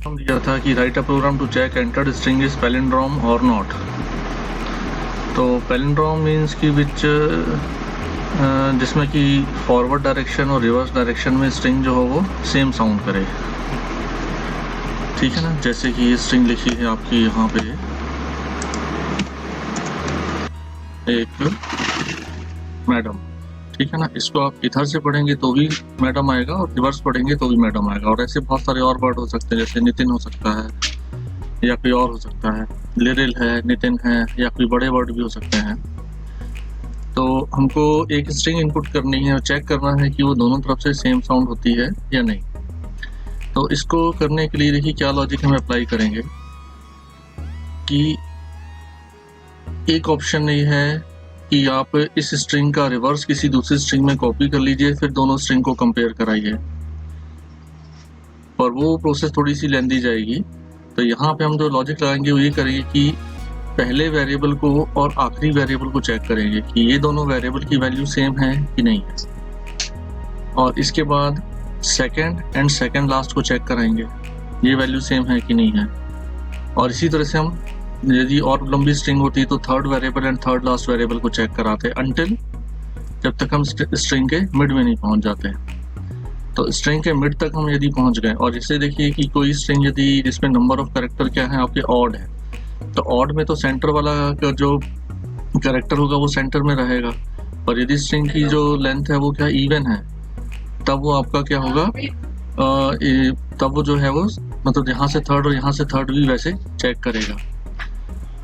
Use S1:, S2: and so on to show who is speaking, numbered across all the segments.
S1: हम दिया था कि write a program to check entered string is palindrome और नॉट। तो पैलिंड्रोम मीन्स कि विच जिसमें कि फॉरवर्ड डायरेक्शन और रिवर्स डायरेक्शन में स्ट्रिंग जो हो वो सेम साउंड करे, ठीक है ना। जैसे कि ये स्ट्रिंग लिखी है आपकी यहाँ पे, एक मैडम, ठीक है ना। इसको आप इधर से पढ़ेंगे तो भी मैडम आएगा और रिवर्स पढ़ेंगे तो भी मैडम आएगा। और ऐसे बहुत सारे और वर्ड हो सकते हैं, जैसे नितिन हो सकता है या कोई और हो सकता है, लिरिल है, नितिन है, या कोई बड़े वर्ड भी हो सकते हैं। तो हमको एक स्ट्रिंग इनपुट करनी है और चेक करना है कि वो दोनों तरफ से सेम साउंड होती है या नहीं। तो इसको करने के लिए देखिए क्या लॉजिक हम अप्लाई करेंगे कि एक ऑप्शन ये है कि आप इस स्ट्रिंग का रिवर्स किसी दूसरी स्ट्रिंग में कॉपी कर लीजिए, फिर दोनों स्ट्रिंग को कंपेयर कराइए, और वो प्रोसेस थोड़ी सी लेंदी जाएगी। तो यहाँ पे हम जो लॉजिक लगाएंगे वो ये करेंगे कि पहले वेरिएबल को और आखिरी वेरिएबल को चेक करेंगे कि ये दोनों वेरिएबल की वैल्यू सेम है कि नहीं है, और इसके बाद सेकंड एंड सेकंड लास्ट को चेक कराएंगे ये वैल्यू सेम है कि नहीं है। और इसी तरह से हम यदि और लंबी स्ट्रिंग होती तो third variable and third last variable को चेक कराते अंटिल जब तक हम स्ट्रिंग के मिड में नहीं पहुंच जाते। तो स्ट्रिंग के मिड तक हम यदि पहुंच गए, और जैसे देखिए कि कोई स्ट्रिंग यदि जिसमें नंबर ऑफ कैरेक्टर क्या है आपके ऑड है, तो ऑड में तो सेंटर वाला का जो कैरेक्टर होगा वो सेंटर में रहेगा, और यदि स्ट्रिंग की जो लेंथ है वो क्या इवन है, तब वो आपका क्या होगा, तब वो जो है वो मतलब यहाँ से थर्ड और यहाँ से थर्ड भी वैसे चेक करेगा।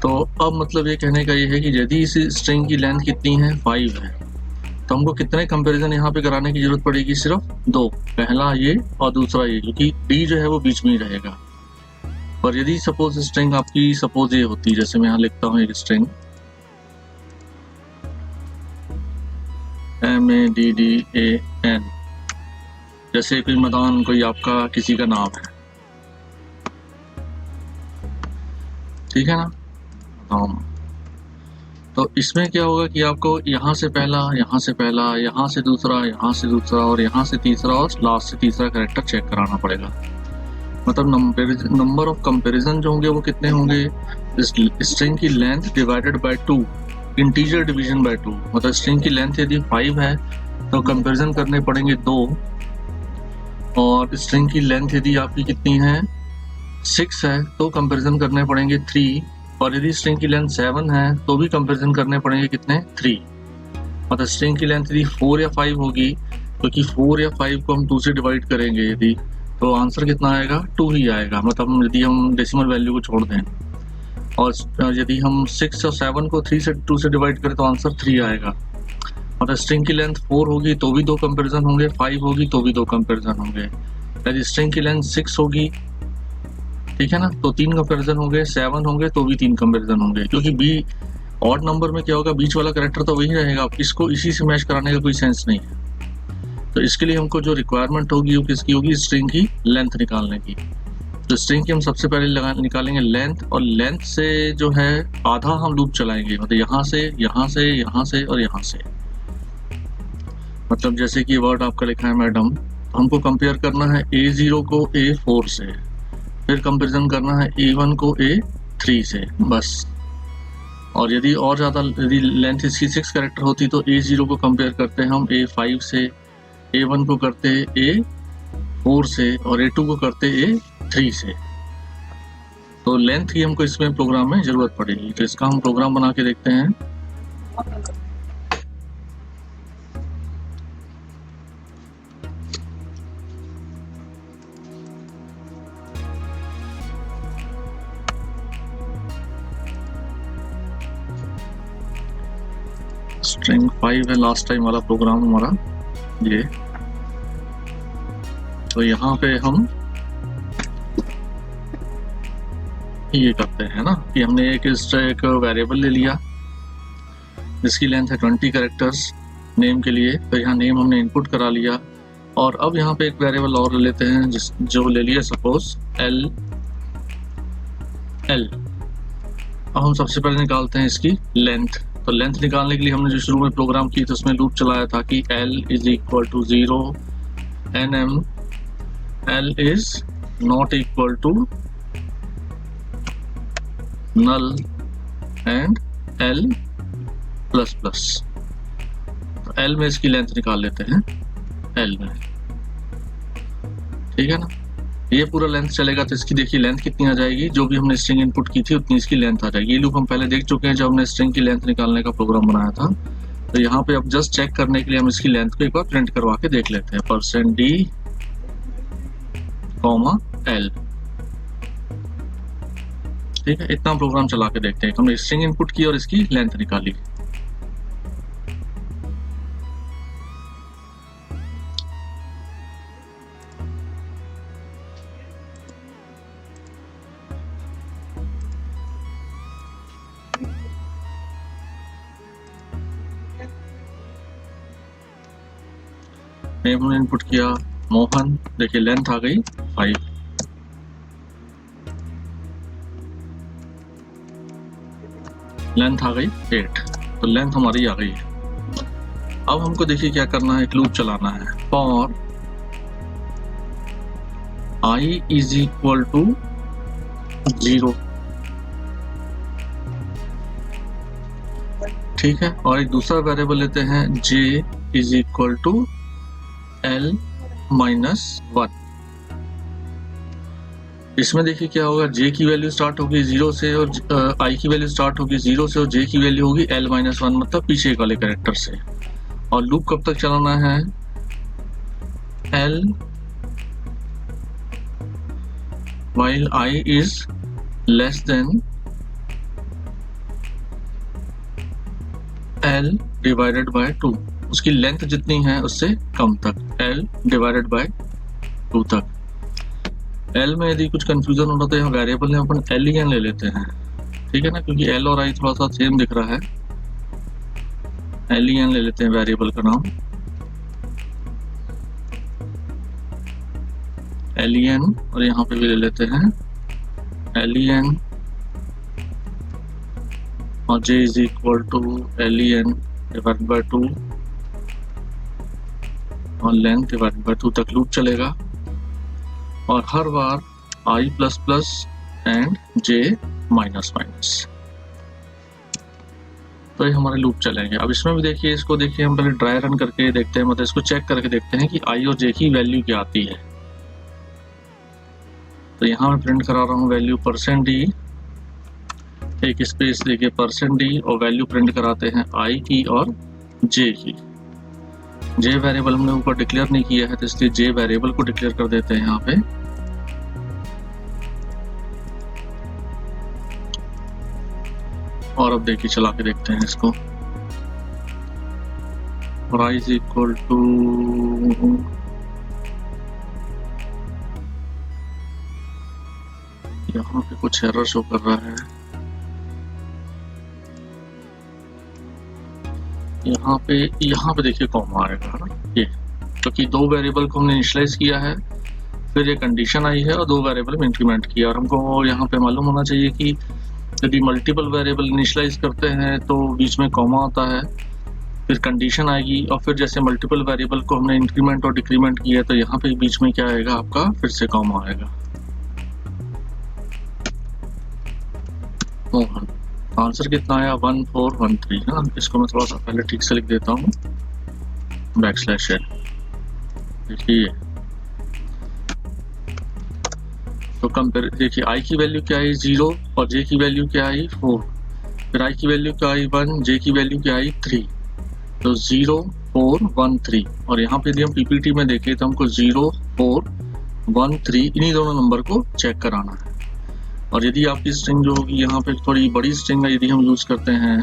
S1: तो अब मतलब ये कहने का ये है कि यदि इस स्ट्रिंग की लेंथ कितनी है 5 है, तो हमको कितने कंपैरिजन यहाँ पे कराने की जरूरत पड़ेगी, सिर्फ 2, पहला ये और दूसरा ये, क्योंकि डी जो है वो बीच में ही रहेगा। पर यदि सपोज स्ट्रिंग आपकी सपोज ये होती, जैसे मैं यहाँ लिखता हूँ एक स्ट्रिंग MADDAN, जैसे कोई मदान, कोई आपका किसी का नाम है, ठीक है ना। तो इसमें क्या होगा कि आपको यहाँ से पहला, यहाँ से पहला, यहाँ से दूसरा, यहाँ से दूसरा, और यहाँ से तीसरा, और लास्ट से तीसरा कैरेक्टर चेक कराना पड़ेगा। मतलब नंबर ऑफ कंपैरिजन जो होंगे वो कितने होंगे, स्ट्रिंग की length divided by 2, integer division bye 2। मतलब स्ट्रिंग की लेंथ यदि 5 है तो कंपैरिजन करने पड़ेंगे 2, और स्ट्रिंग की लेंथ यदि आपकी कितनी है 6 है तो कंपैरिजन करने पड़ेंगे 3, और यदि स्ट्रिंग की लेंथ 7 है तो भी कंपैरिजन करने पड़ेंगे कितने, 3। मतलब स्ट्रिंग की लेंथ यदि 4 या 5 होगी, क्योंकि 4 या 5 को हम 2 से डिवाइड करेंगे यदि, तो आंसर कितना आएगा, 2 ही आएगा। मतलब यदि हम डेसिमल वैल्यू को छोड़ दें, और यदि हम 6 और 7 को 2 से डिवाइड करें तो आंसर 3 आएगा। मतलब स्ट्रिंग की लेंथ 4 होगी तो भी 2 कंपैरिजन होंगे, 5 होगी तो भी 2 कंपैरिजन होंगे। यदि स्ट्रिंग की लेंथ 6 होगी, ठीक है ना, तो 3 कंपैरिजन होंगे, 7 होंगे तो भी 3 कंपैरिजन होंगे, क्योंकि बी ऑड नंबर में क्या होगा, बीच वाला कैरेक्टर तो वही रहेगा, इसको इसी से मैच कराने का कोई सेंस नहीं है। तो इसके लिए हमको जो रिक्वायरमेंट होगी वो किसकी होगी, स्ट्रिंग की लेंथ निकालने की। तो स्ट्रिंग की हम सबसे पहले निकालेंगे लेंथ, और लेंथ से जो है आधा हम लूप चलाएंगे, मतलब यहाँ से यहाँ से यहाँ से और यहाँ से। मतलब जैसे कि वर्ड आपका लिखा है मैडम, हमको कंपेयर करना है A0 को A4 से, फिर कंपैरिजन करना है A1 को A3 से, बस। और यदि और ज़्यादा यदि लेंथ इसकी 6 कैरेक्टर होती तो A0 को कंपेयर करते हैं हम A5 से, A1 को करते A4 से, और A2 को करते A3 से। तो लेंथ की हमको इसमें प्रोग्राम में ज़रूरत पड़ेगी। तो इसका हम प्रोग्राम बना के देखते हैं। स्ट्रिंग 5 है लास्ट टाइम वाला प्रोग्राम हमारा ये। तो यहाँ पे हम ये करते हैं ना कि हमने एक वेरिएबल ले लिया जिसकी लेंथ है 20 कैरेक्टर्स नेम के लिए, फिर यहाँ नेम हमने इनपुट करा लिया, और अब यहाँ पे एक वेरिएबल और ले लेते हैं जो ले लिया सपोज L। अब हम सबसे पहले निकालते हैं इसकी लेंथ। तो लेंथ निकालने के लिए हमने जो शुरू में प्रोग्राम की तो उसमें लूप चलाया था कि L = 0 NM L is not equal to null and L plus plus. तो एल में इसकी लेंथ निकाल लेते हैं, एल में, ठीक है ना। ये पूरा लेंथ चलेगा तो इसकी देखिए लेंथ कितनी आ जाएगी, जो भी हमने स्ट्रिंग इनपुट की थी उतनी इसकी लेंथ आ जाएगी। ये लूप हम पहले देख चुके हैं जब हमने स्ट्रिंग की लेंथ निकालने का प्रोग्राम बनाया था। तो यहाँ पे अब जस्ट चेक करने के लिए हम इसकी लेंथ को एक बार प्रिंट करवा के देख लेते हैं, %d, l, ठीक है। इतना प्रोग्राम चला के देखते हैं। हमने स्ट्रिंग इनपुट की और इसकी लेंथ निकाली। हमने इनपुट किया मोहन, देखिए लेंथ आ गई 5, लेंथ आ गई 8, तो लेंथ हमारी आ गई है। अब हमको देखिए क्या करना है, एक लूप चलाना है, for i is equal to 0, ठीक है। और एक दूसरा वेरिएबल लेते हैं j is equal to l minus 1। इसमें देखिए क्या होगा, j की वैल्यू स्टार्ट होगी 0 से और i की वैल्यू स्टार्ट होगी 0 से और j की वैल्यू होगी l माइनस 1, मतलब पीछे वाले कैरेक्टर से। और लूप कब तक चलाना है, l while i is less than l divided by 2, उसकी लेंथ जितनी है उससे कम तक, l डिवाइडेड बाय 2 तक। l में यदि कुछ कंफ्यूजन होना तो यहाँ वेरिएबल में अपन len ले लेते हैं, ठीक है ना, क्योंकि l और i थोड़ा सा सेम दिख रहा है। len ले लेते हैं वेरिएबल का नाम, len, और यहाँ पे भी ले लेते हैं len, और j is equal to len divided by 2 और लेंथ डिवाइडेड बाय 2 तक लूप चलेगा। और हर बार i plus plus and j minus minus, तो ये हमारे लूप चलेंगे। अब इसमें भी देखिए, इसको देखिए हम पहले ट्राई रन करके देखते हैं, मतलब इसको चेक करके देखते हैं कि i और j की वैल्यू क्या आती है। तो यहाँ मैं प्रिंट करा रहा हूँ वैल्यू %d, एक स्पेस देके %d, और वैल्यू प्रिंट कराते हैं i की और j की। j वेरिएबल हमने ऊपर डिक्लेयर नहीं किया है, तो इसलिए j वेरिएबल को डिक्लेयर कर देते हैं यहाँ पे। और अब देखिए चला के देखते हैं इसको, और i इज इक्वल टू, यहाँ पे कुछ एरर शो कर रहा है, यहाँ पे देखिए कॉमा आएगा ना, ये क्योंकि दो वेरिएबल को हमने इनिशियलाइज किया है, फिर ये कंडीशन आई है और दो वेरिएबल में इंक्रीमेंट किया। और हमको यहाँ पे मालूम होना चाहिए कि यदि मल्टीपल वेरिएबल इनिशियलाइज करते हैं तो बीच में कॉमा आता है, फिर कंडीशन आएगी, और फिर जैसे मल्टीपल वेरिएबल को हमने इंक्रीमेंट और डिक्रीमेंट किया तो यहाँ पे बीच में क्या आएगा आपका, फिर से कॉमा आएगा। मोहन, आंसर कितना आया 1413 है ना। इसको मैं थोड़ा सा पहले ठीक से लिख देता हूँ, \n, देखिए। तो कंपेयर देखिए, i की वैल्यू क्या आई 0 और j की वैल्यू क्या आई 4, फिर i की वैल्यू क्या आई 1, j की वैल्यू क्या आई 3, तो 0 4 1 3। और यहाँ पे यदि हम ppt में देखें तो हमको 0 4 1 3 इन्हीं दोनों नंबर को चेक कराना है। और यदि आपकी स्ट्रिंग जो होगी, यहाँ पे थोड़ी बड़ी स्ट्रिंग है, यदि हम यूज करते हैं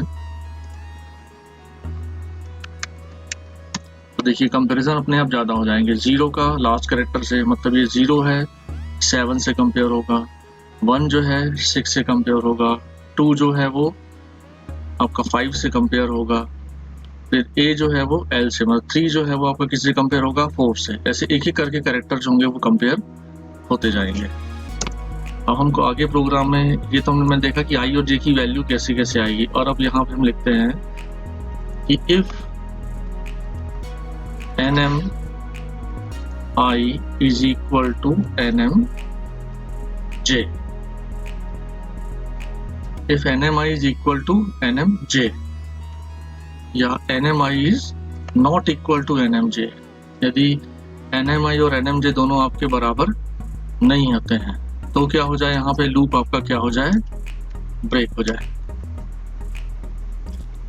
S1: तो देखिए कंपैरिजन अपने आप ज्यादा हो जाएंगे। 0 का लास्ट कैरेक्टर से, मतलब ये 0 है 7 से कंपेयर होगा, 1 जो है 6 से कंपेयर होगा, 2 जो है वो आपका 5 से कंपेयर होगा, फिर a जो है वो l से, मतलब 3 जो है वो आपका किससे कंपेयर होगा 4 से। ऐसे एक एक करके कैरेक्टर जो होंगे वो कंपेयर होते जाएंगे। अब हमको आगे प्रोग्राम में ये तो हमने देखा कि i और j की वैल्यू कैसे कैसे आएगी। और अब यहाँ पे हम लिखते हैं कि if nm i is equal to nm J. If NMI is equal to NMJ या NMI is not equal to NMJ, यदि NMI और NMJ दोनों आपके बराबर नहीं होते हैं तो क्या हो जाए, यहाँ पे लूप आपका क्या हो जाए, ब्रेक हो जाए।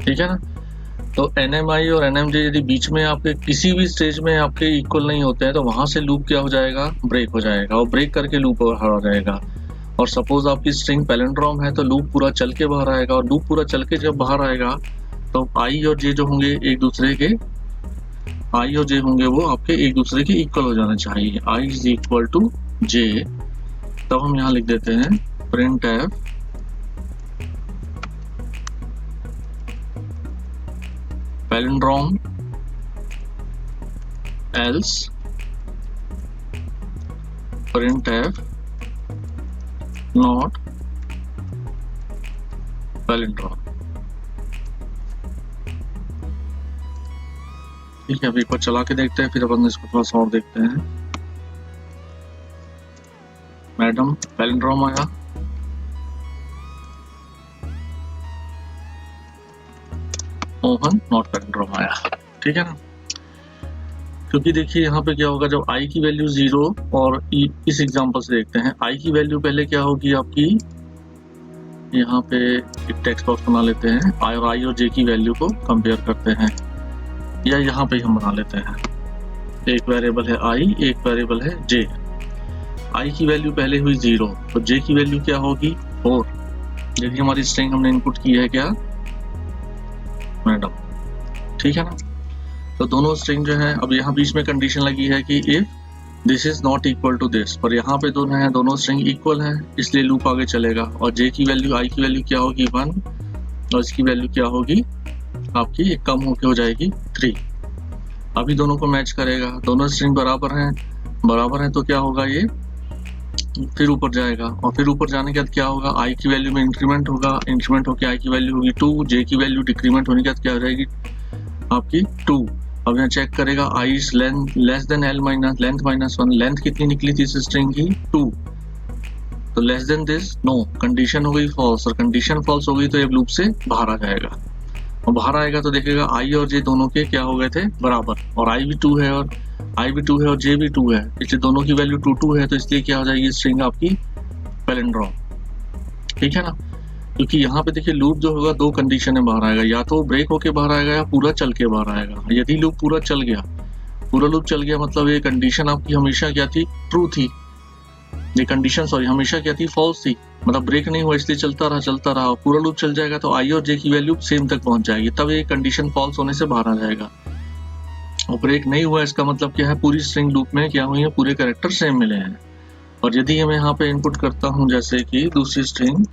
S1: ठीक है ना। तो NMI और NMJ यदि बीच में आपके किसी भी स्टेज में आपके इक्वल नहीं होते हैं तो वहां से लूप क्या हो जाएगा, ब्रेक हो जाएगा, और ब्रेक करके लूप बाहर आ जाएगा। और सपोज आपकी स्ट्रिंग पैलिंड्रोम है तो लूप पूरा चल के बाहर आएगा, और लूप पूरा चल के जब बाहर आएगा तो I और J जो होंगे एक दूसरे के, I और J होंगे वो आपके एक दूसरे के इक्वल हो जाना चाहिए। I is equal to J, तब हम यहाँ लिख देते हैं printf palindrome else printf not palindrome. ठीक है, अभी एक बार चला के देखते हैं, फिर अपन इसको थोड़ा सा और देखते हैं। मैडम पैलिंड्रोम आया, मोहन नॉट पैलिंड्रोम आया। ठीक है ना, क्योंकि देखिए यहाँ पे क्या होगा, जब I की वैल्यू 0 और इस एग्जांपल से देखते हैं, I की वैल्यू पहले क्या होगी आपकी, यहाँ पे एक टेक्स्ट बॉक्स बना लेते हैं, I और J की वैल्यू को कंपेयर करते हैं, या यहाँ पे हम बना लेते हैं, एक वेरिएबल है I, एक वेरिएबल है J। I की वैल्यू पहले हुई 0 तो J की वैल्यू क्या होगी, 4। यदि हमारी स्ट्रिंग हमने इनपुट की है क्या, मैडम। ठीक है ना, तो दोनों स्ट्रिंग जो है, अब यहाँ बीच में कंडीशन लगी है कि if this is not equal to this, पर यहाँ पे दोनों है, दोनों स्ट्रिंग इक्वल है, इसलिए लूप आगे चलेगा। और J की वैल्यू, I की वैल्यू क्या होगी 1, और इसकी वैल्यू क्या होगी आपकी, एक कम होके हो जाएगी 3। अभी दोनों को मैच करेगा, दोनों स्ट्रिंग बराबर हैं तो क्या होगा, ये फिर ऊपर जाएगा, और फिर ऊपर जाने के बाद क्या होगा, I की वैल्यू में इंक्रीमेंट होगा, इंक्रीमेंट होकर I की वैल्यू होगी 2, J की वैल्यू डिक्रीमेंट होने के बाद क्या हो जाएगी आपकी 2। अब यहाँ चेक करेगा I is less than L minus length minus 1, length कितनी निकली थी इस स्ट्रिंग की 2, तो less than this no, condition हो गई फॉल्स, और कंडीशन फॉल्स हो गई तो ये लूप से बाहर आ जाएगा, और बाहर आएगा तो देखेगा I और J दोनों के क्या हो गए थे बराबर, और I भी 2 है और J भी 2 है, इसलिए दोनों की वैल्यू 2 है, तो इसलिए क्या हो जाएगी स्ट्रिंग आपकी पैलिंड्रोम। ठीक है ना, क्योंकि यहाँ पे देखिए लूप जो होगा 2 कंडीशन में बाहर आएगा, या तो ब्रेक होके बाहर आएगा या पूरा चल के बाहर आएगा। यदि लूप पूरा लूप चल गया मतलब ये कंडीशन आपकी हमेशा क्या थी, ट्रू थी, ये कंडीशन हमेशा क्या थी, फॉल्स थी, मतलब ब्रेक नहीं हुआ इसलिए चलता रहा, पूरा लूप चल जाएगा तो I और J की वैल्यू सेम तक पहुंच जाएगी, तब ये कंडीशन फॉल्स होने से बाहर आ जाएगा। और ब्रेक नहीं हुआ इसका मतलब क्या है, पूरी स्ट्रिंग लूप में क्या हुई है, पूरे कैरेक्टर सेम मिले हैं। और यदि मैं यहाँ पे इनपुट करता हूँ जैसे कि दूसरी स्ट्रिंग,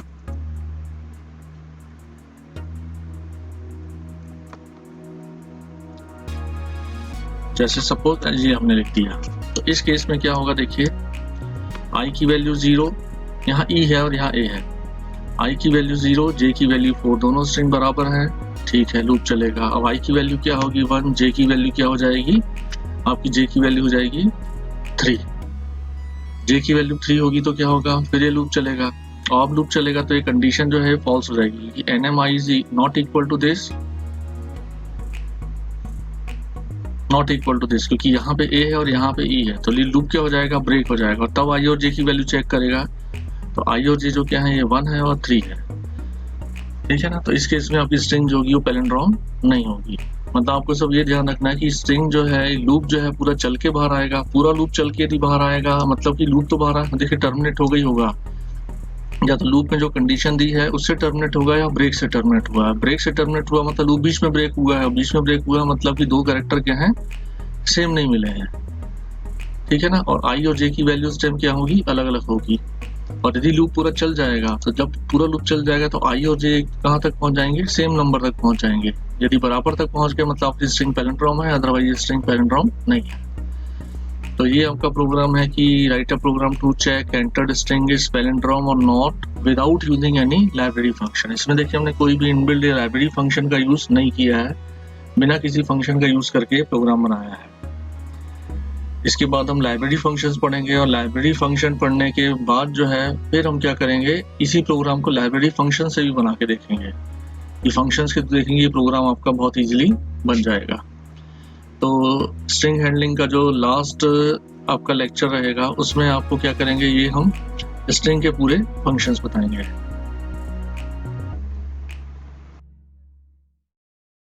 S1: जैसे सपोज ये हमने लिख दिया, तो इस केस में क्या होगा, देखिए I की वैल्यू 0, यहाँ E है और यहाँ A है, I की वैल्यू 0, J की वैल्यू 4, दोनों स्ट्रिंग बराबर हैं, ठीक है, लूप चलेगा। अब I की वैल्यू क्या होगी 1, J की वैल्यू क्या हो जाएगी आपकी, J की वैल्यू हो जाएगी 3, J की वैल्यू 3 होगी तो क्या होगा, फिर ये लूप चलेगा, और अब लूप चलेगा तो ये कंडीशन जो है फॉल्स हो जाएगी कि NMI is not equal to this, not equal to this, क्योंकि यहाँ पे A है और यहाँ पे E है, तो लूप क्या हो जाएगा, ब्रेक हो जाएगा, और तब I और J की वैल्यू चेक करेगा, तो I और J जो क्या है, ये 1 है और 3 है। ठीक है ना, तो इस केस में आपकी स्ट्रिंग जो होगी वो पैलिंड्रोम नहीं होगी। मतलब आपको सब ये ध्यान रखना है कि स्ट्रिंग जो है, लूप जो है पूरा चल के बाहर आएगा, पूरा लूप चल के यदि बाहर आएगा मतलब कि लूप तो बाहर देखिए टर्मिनेट हो गई होगा, या तो लूप में जो कंडीशन दी है उससे टर्मिनेट होगा या ब्रेक से टर्मिनेट हुआ है। ब्रेक से टर्मिनेट हुआ मतलब लूप बीच में ब्रेक हुआ है, बीच में ब्रेक हुआ मतलब कि 2 कैरेक्टर क्या हैं, सेम नहीं मिले हैं। ठीक है ना, और I और J की वैल्यू उस टाइम क्या होगी, अलग अलग होगी। और यदि लूप पूरा चल जाएगा तो जब पूरा लूप चल जाएगा तो I और J कहाँ तक पहुंच जाएंगे, सेम नंबर तक पहुंच जाएंगे। यदि बराबर तक पहुंच गए मतलब आपकी स्ट्रिंग पैलिंड्रोम है, अदरवाइज ये स्ट्रिंग पैलिंड्रोम नहीं है। तो ये आपका प्रोग्राम है कि write a program to check entered string is palindrome और not without using any library function. इसमें देखिए हमने कोई भी इनबिल्ट लाइब्रेरी फंक्शन का यूज नहीं किया है, बिना किसी फंक्शन का यूज करके प्रोग्राम बनाया है। इसके बाद हम लाइब्रेरी फंक्शंस पढ़ेंगे और लाइब्रेरी फंक्शन पढ़ने के बाद जो है फिर हम क्या करेंगे, इसी प्रोग्राम को लाइब्रेरी फंक्शन से भी बना के देखेंगे। ये फंक्शंस के देखेंगे, ये प्रोग्राम आपका बहुत इजीली बन जाएगा। तो स्ट्रिंग हैंडलिंग का जो लास्ट आपका लेक्चर रहेगा उसमें आपको क्या करेंगे, ये हम स्ट्रिंग के पूरे फंक्शंस बताएंगे।